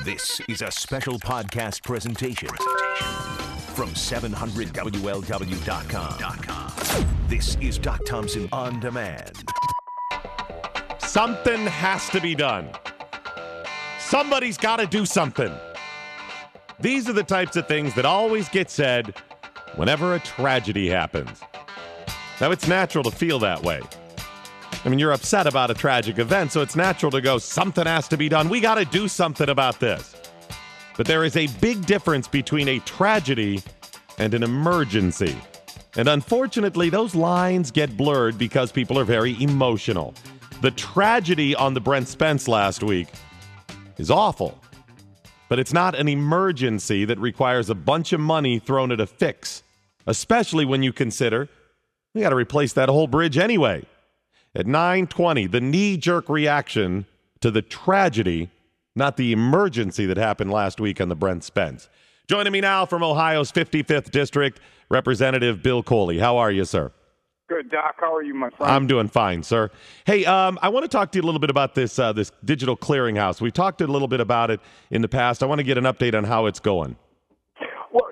This is a special podcast presentation from 700WLW.com. This is Doc Thompson On Demand. Something has to be done. Somebody's got to do something. These are the types of things that always get said whenever a tragedy happens. Now, it's natural to feel that way. I mean, you're upset about a tragic event, so it's natural to go, something has to be done. We got to do something about this. But there is a big difference between a tragedy and an emergency. And unfortunately, those lines get blurred because people are very emotional. The tragedy on the Brent Spence last week is awful. But it's not an emergency that requires a bunch of money thrown at a fix, especially when you consider we got to replace that whole bridge anyway. At 9:20, the knee-jerk reaction to the tragedy, not the emergency that happened last week on the Brent Spence. Joining me now from Ohio's 55th District, Representative Bill Coley. How are you, sir? Good, Doc. How are you, my friend? I'm doing fine, sir. Hey, I want to talk to you a little bit about this this digital clearinghouse. We talked a little bit about it in the past. I want to get an update on how it's going. Well,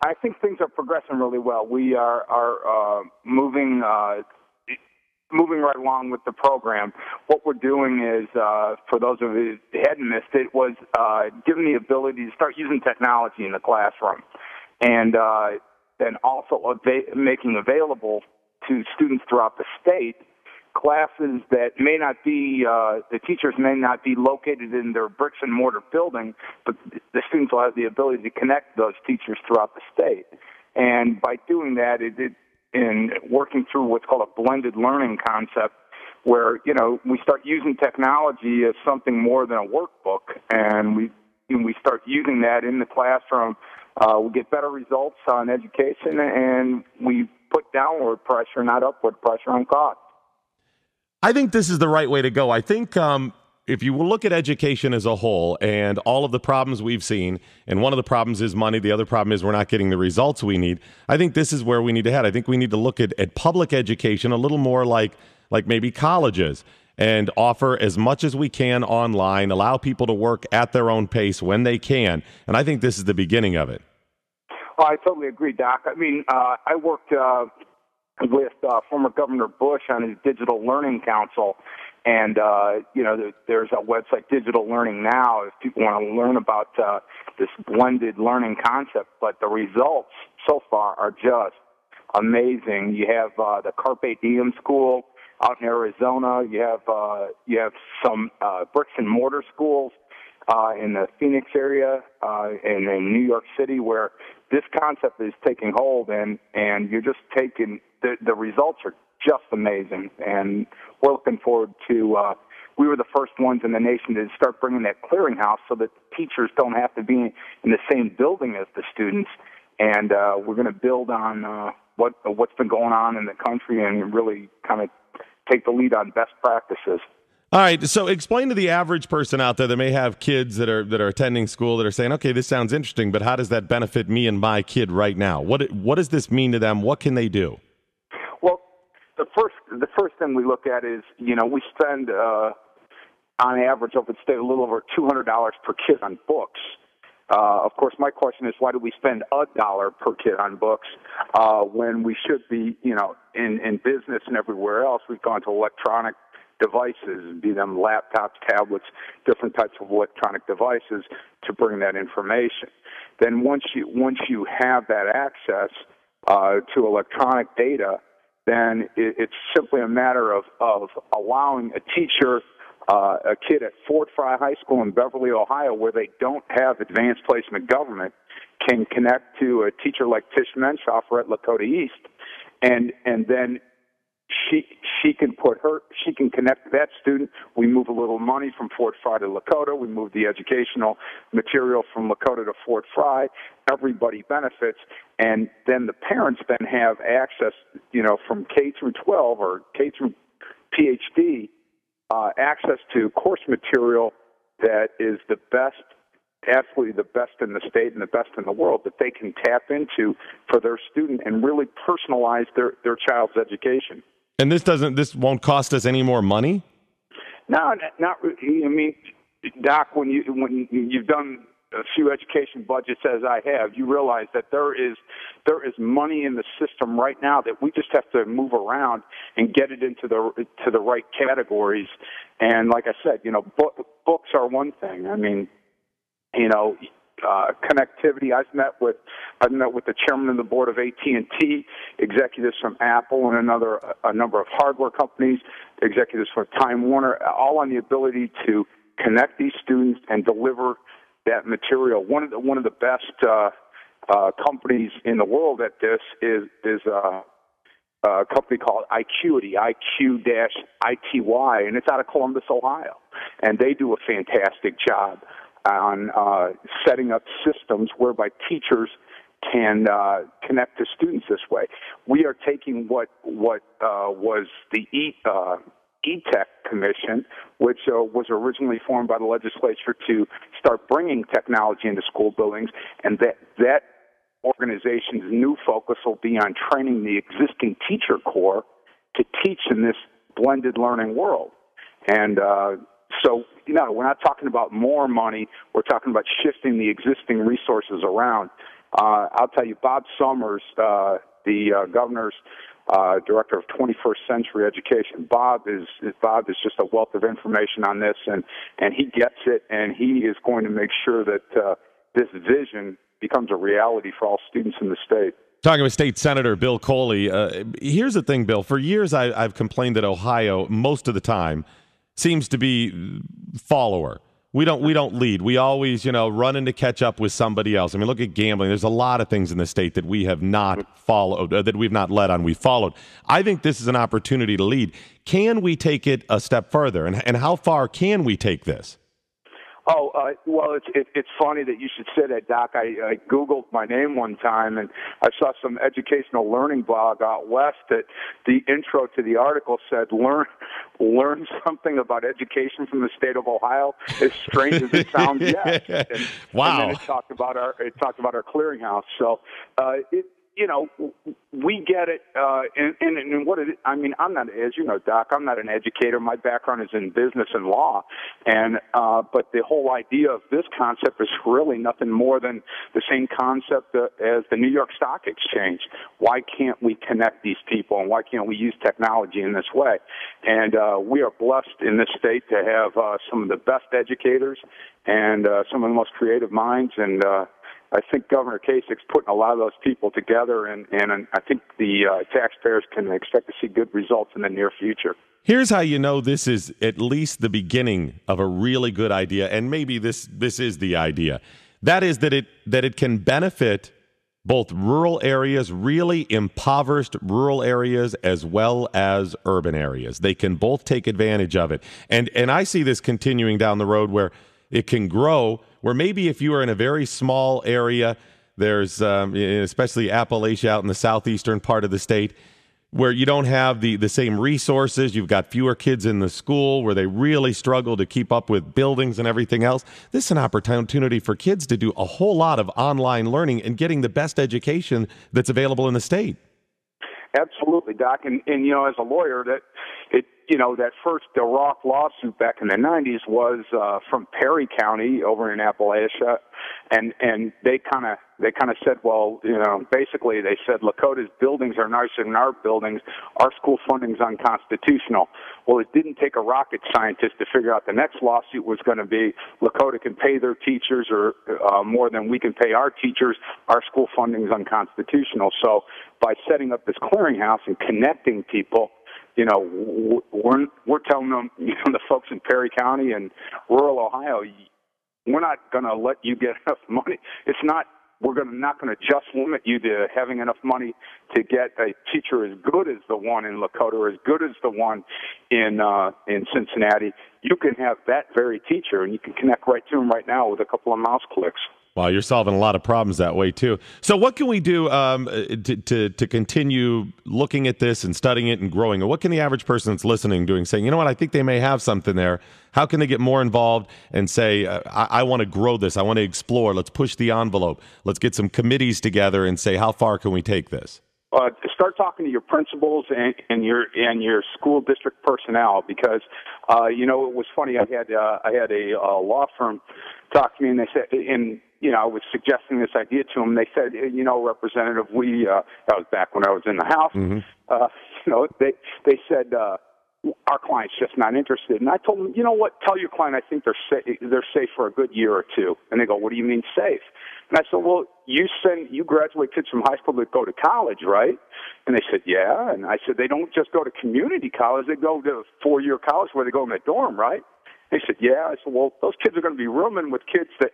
I think things are progressing really well. We are moving right along with the program. What we're doing is, for those of you who hadn't missed it, was giving the ability to start using technology in the classroom, and then also making available to students throughout the state classes that may not be, the teachers may not be located in their bricks and mortar building, but the students will have the ability to connect those teachers throughout the state. And by doing that, in working through what's called a blended learning concept, where, you know, we start using technology as something more than a workbook, and we start using that in the classroom. We get better results on education, and we put downward pressure, not upward pressure, on costs. I think this is the right way to go. I think if you look at education as a whole and all of the problems we've seen, and one of the problems is money, the other problem is we're not getting the results we need, I think this is where we need to head. I think we need to look at public education a little more like maybe colleges, and offer as much as we can online, allow people to work at their own pace when they can. And I think this is the beginning of it. Oh, I totally agree, Doc. I mean, I worked with former Governor Bush on his Digital Learning Council. And, there's a website, Digital Learning Now, if people want to learn about this blended learning concept. But the results so far are just amazing. You have the Carpe Diem School out in Arizona. You have some bricks and mortar schools in the Phoenix area and in New York City, where this concept is taking hold, and you're just taking the results are just amazing, and we're looking forward to. We were the first ones in the nation to start bringing that clearinghouse, so that teachers don't have to be in the same building as the students, and we're going to build on what's been going on in the country, and really kind of take the lead on best practices. All right, so explain to the average person out there that may have kids that are attending school that are saying, okay, this sounds interesting, but how does that benefit me and my kid right now? What does this mean to them? What can they do? Well, the first thing we look at is, we spend on average over the state a little over $200 per kid on books. Of course, my question is, why do we spend $1 per kid on books when we should be, in business and everywhere else? We've gone to electronic devices, be them laptops, tablets, different types of electronic devices to bring that information. Then once you have that access to electronic data, then it's simply a matter of allowing a teacher, a kid at Fort Fry High School in Beverly, Ohio, where they don't have advanced placement government, can connect to a teacher like Tish Menschoffer at Lakota East, and then she can connect that student. We move a little money from Fort Fry to Lakota. We move the educational material from Lakota to Fort Fry. Everybody benefits, and then the parents then have access, from K through 12 or K through PhD, access to course material that is the best, absolutely the best in the state and the best in the world, that they can tap into for their student and really personalize their child's education. And this won't cost us any more money? No, not really. I mean, Doc, when you've done a few education budgets as I have, you realize that there is money in the system right now that we just have to move around and get it into the right categories. And like I said, books are one thing. I mean, connectivity. I've met with the chairman of the board of AT&T, executives from Apple, and a number of hardware companies, executives from Time Warner, all on the ability to connect these students and deliver that material. One of the best companies in the world at this is a company called IQity, IQ-ITY, and it's out of Columbus, Ohio. And they do a fantastic job on setting up systems whereby teachers can connect to students this way. We are taking what was the E-Tech Commission, which was originally formed by the legislature to start bringing technology into school buildings, and that organization's new focus will be on training the existing teacher corps to teach in this blended learning world. And so, we're not talking about more money. We're talking about shifting the existing resources around. I'll tell you, Bob Summers, the governor's director of 21st Century Education. Bob is just a wealth of information on this, and he gets it, and he is going to make sure that this vision becomes a reality for all students in the state. Talking with State Senator Bill Coley. Here's the thing, Bill. For years, I've complained that Ohio, most of the time, seems to be follower. We don't lead. We always, run to catch up with somebody else. I mean, look at gambling. There's a lot of things in the state that we have not followed, that we've not led on. We followed. I think this is an opportunity to lead. Can we take it a step further? And how far can we take this? Well, it's funny that you should say that, Doc. I Googled my name one time, and I saw some educational learning blog out west that the intro to the article said, learn something about education from the state of Ohio. As strange as it sounds, yes. And, wow. And then it talked about our clearinghouse. So, we get it, and what it is, I mean, I'm not, as you know, Doc, I'm not an educator. My background is in business and law, and but the whole idea of this concept is really nothing more than the same concept as the New York Stock Exchange. Why can't we connect these people, and why can't we use technology in this way? And we are blessed in this state to have some of the best educators and some of the most creative minds, and I think Governor Kasich's putting a lot of those people together, and I think the taxpayers can expect to see good results in the near future. Here's how you know this is at least the beginning of a really good idea, and maybe this is the idea. That is that it can benefit both rural areas, really impoverished rural areas, as well as urban areas. They can both take advantage of it. And I see this continuing down the road where it can grow, where maybe if you are in a very small area, there's especially Appalachia out in the southeastern part of the state, where you don't have the same resources, you've got fewer kids in the school, where they really struggle to keep up with buildings and everything else. This is an opportunity for kids to do a whole lot of online learning and getting the best education that's available in the state. Absolutely, Doc. And as a lawyer, that first DeRock lawsuit back in the 90s was from Perry County over in Appalachia, and they kind of said, well, basically they said Lakota's buildings are nicer than our buildings. Our school funding's unconstitutional. Well, it didn't take a rocket scientist to figure out the next lawsuit was going to be Lakota can pay their teachers or more than we can pay our teachers. Our school funding is unconstitutional. So by setting up this clearinghouse and connecting people, we're telling them, the folks in Perry County and rural Ohio, we're not going to let you get enough money. It's not. We're not going to just limit you to having enough money to get a teacher as good as the one in Lakota or as good as the one in Cincinnati. You can have that very teacher, and you can connect right to him right now with a couple of mouse clicks. Wow, you're solving a lot of problems that way, too. So what can we do to continue looking at this and studying it and growing it? What can the average person that's listening doing, saying, you know what, I think they may have something there. How can they get more involved and say, I want to grow this. I want to explore. Let's push the envelope. Let's get some committees together and say, how far can we take this? start talking to your principals and your school district personnel, because it was funny. I had a law firm talk to me, and they said, and I was suggesting this idea to them. They said, Representative, that was back when I was in the House. Mm-hmm. They said our client's just not interested. And I told them, you know what? Tell your client I think they're safe for a good year or two. And they go, what do you mean safe? And I said, well, you graduate kids from high school that go to college, right? And they said, yeah. And I said, they don't just go to community college. They go to 4-year college where they go in a dorm, right? They said, yeah. I said, well, those kids are going to be rooming with kids that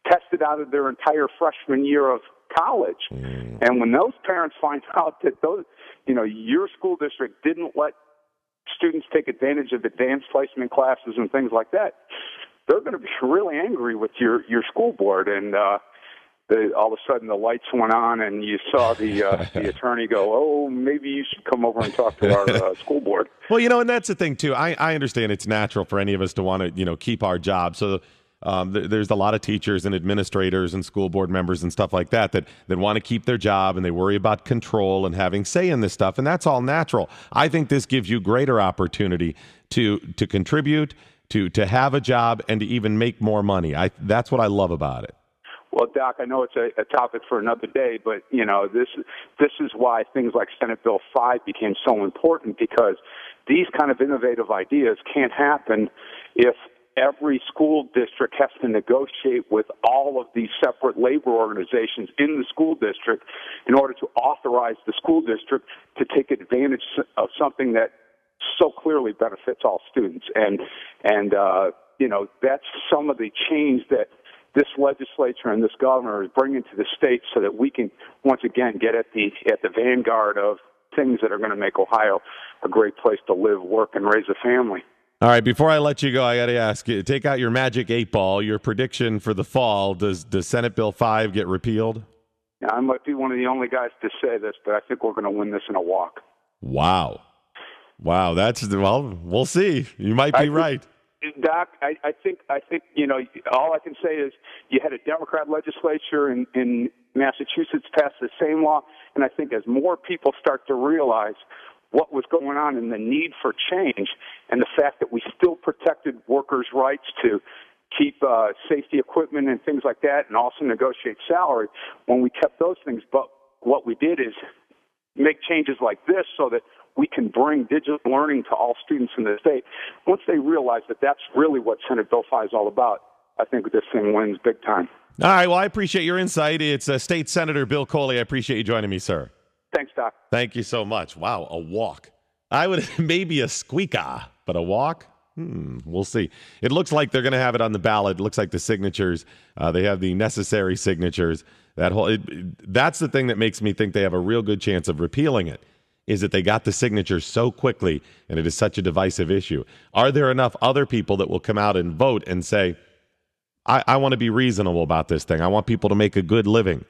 tested out of their entire freshman year of college. And when those parents find out that your school district didn't let students take advantage of advanced placement classes and things like that, they're going to be really angry with your school board. And all of a sudden the lights went on, and you saw the attorney go, oh, maybe you should come over and talk to our school board. Well, and that's the thing, too. I understand it's natural for any of us to want to, keep our job. So there's a lot of teachers and administrators and school board members and stuff like that want to keep their job, and they worry about control and having say in this stuff, and that's all natural. I think this gives you greater opportunity to contribute, to have a job, and to even make more money. That's what I love about it. Well, Doc, I know it's a topic for another day, but, this is why things like Senate Bill 5 became so important, because these kind of innovative ideas can't happen if every school district has to negotiate with all of these separate labor organizations in the school district in order to authorize the school district to take advantage of something that so clearly benefits all students. And that's some of the change that this legislature and this governor is bringing to the state, so that we can once again get at the vanguard of things that are going to make Ohio a great place to live, work, and raise a family. All right, before I let you go, I got to ask you, take out your magic 8-ball, your prediction for the fall. Does Senate Bill 5 get repealed? Yeah, I might be one of the only guys to say this, but I think we're going to win this in a walk. Wow, we'll see. You might be right. Doc, I think all I can say is you had a Democrat legislature in Massachusetts pass the same law, and I think as more people start to realize what was going on and the need for change, and the fact that we still protected workers' rights to keep safety equipment and things like that, and also negotiate salary when we kept those things. But what we did is make changes like this so that we can bring digital learning to all students in the state. Once they realize that that's really what Senate Bill 5 is all about, I think this thing wins big time. All right, well, I appreciate your insight. It's State Senator Bill Coley. I appreciate you joining me, sir. Thanks, Doc. Thank you so much. Wow, a walk. I would maybe a squeaker, but a walk? We'll see. It looks like they're going to have it on the ballot. It looks like the signatures, they have the necessary signatures. That's the thing that makes me think they have a real good chance of repealing it, is that they got the signatures so quickly, and it is such a divisive issue. Are there enough other people that will come out and vote and say, I want to be reasonable about this thing. I want people to make a good living.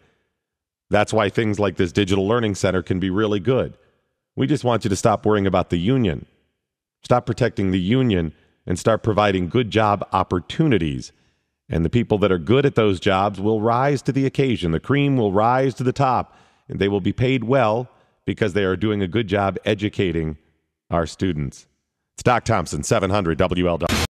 That's why things like this Digital Learning Center can be really good. We just want you to stop worrying about the union. Stop protecting the union and start providing good job opportunities. And the people that are good at those jobs will rise to the occasion. The cream will rise to the top, and they will be paid well because they are doing a good job educating our students. It's Doc Thompson, 700 WLW.